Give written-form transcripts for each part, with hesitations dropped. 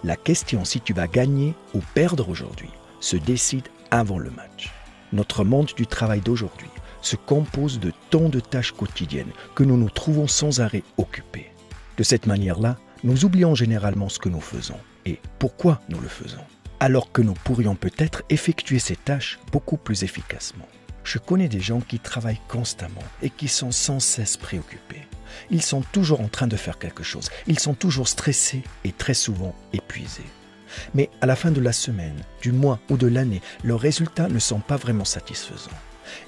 La question si tu vas gagner ou perdre aujourd'hui se décide avant le match. Notre monde du travail d'aujourd'hui se compose de tant de tâches quotidiennes que nous nous trouvons sans arrêt occupés. De cette manière-là, nous oublions généralement ce que nous faisons et pourquoi nous le faisons, alors que nous pourrions peut-être effectuer ces tâches beaucoup plus efficacement. Je connais des gens qui travaillent constamment et qui sont sans cesse préoccupés. Ils sont toujours en train de faire quelque chose, ils sont toujours stressés et très souvent épuisés. Mais à la fin de la semaine, du mois ou de l'année, leurs résultats ne sont pas vraiment satisfaisants.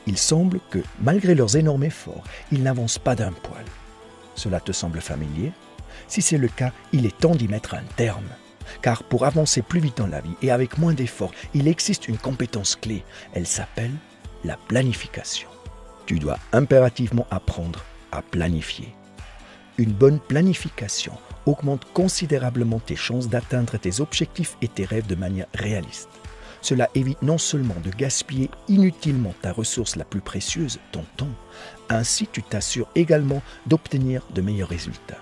Il semble que, malgré leurs énormes efforts, ils n'avancent pas d'un poil. Cela te semble familier? Si c'est le cas, il est temps d'y mettre un terme. Car pour avancer plus vite dans la vie et avec moins d'efforts, il existe une compétence clé. Elle s'appelle la planification. Tu dois impérativement apprendre à planifier. Une bonne planification augmente considérablement tes chances d'atteindre tes objectifs et tes rêves de manière réaliste. Cela évite non seulement de gaspiller inutilement ta ressource la plus précieuse, ton temps, ainsi tu t'assures également d'obtenir de meilleurs résultats.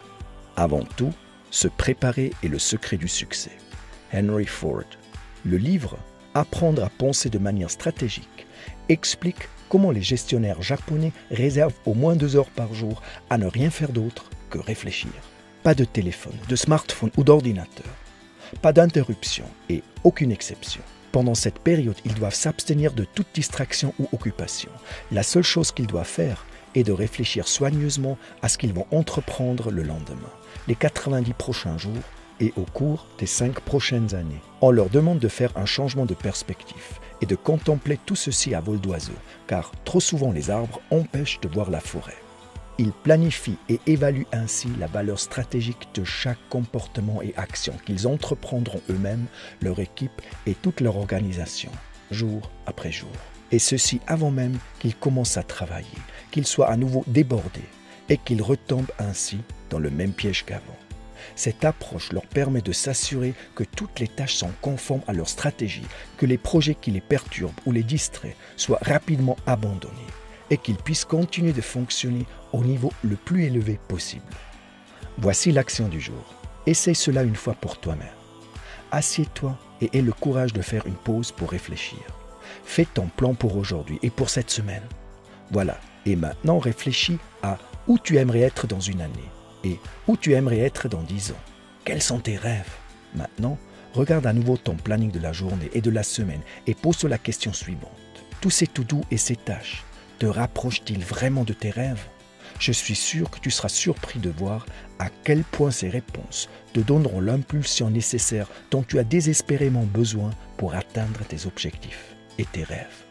Avant tout, se préparer est le secret du succès. Henry Ford. Le livre « Apprendre à penser de manière stratégique » explique comment les gestionnaires japonais réservent au moins 2 heures par jour à ne rien faire d'autre que réfléchir. Pas de téléphone, de smartphone ou d'ordinateur. Pas d'interruption et aucune exception. Pendant cette période, ils doivent s'abstenir de toute distraction ou occupation. La seule chose qu'ils doivent faire est de réfléchir soigneusement à ce qu'ils vont entreprendre le lendemain, les 90 prochains jours et au cours des 5 prochaines années. On leur demande de faire un changement de perspective et de contempler tout ceci à vol d'oiseau, car trop souvent les arbres empêchent de voir la forêt. Ils planifient et évaluent ainsi la valeur stratégique de chaque comportement et action qu'ils entreprendront eux-mêmes, leur équipe et toute leur organisation, jour après jour. Et ceci avant même qu'ils commencent à travailler, qu'ils soient à nouveau débordés et qu'ils retombent ainsi dans le même piège qu'avant. Cette approche leur permet de s'assurer que toutes les tâches sont conformes à leur stratégie, que les projets qui les perturbent ou les distraient soient rapidement abandonnés et qu'ils puissent continuer de fonctionner au niveau le plus élevé possible. Voici l'action du jour. Essaye cela une fois pour toi-même. Assieds-toi et aie le courage de faire une pause pour réfléchir. Fais ton plan pour aujourd'hui et pour cette semaine. Voilà, et maintenant réfléchis à où tu aimerais être dans une année et où tu aimerais être dans 10 ans. Quels sont tes rêves? Maintenant, regarde à nouveau ton planning de la journée et de la semaine et pose-toi la question suivante. Tous ces to-do et ces tâches te rapprochent-ils vraiment de tes rêves? Je suis sûr que tu seras surpris de voir à quel point ces réponses te donneront l'impulsion nécessaire dont tu as désespérément besoin pour atteindre tes objectifs et tes rêves.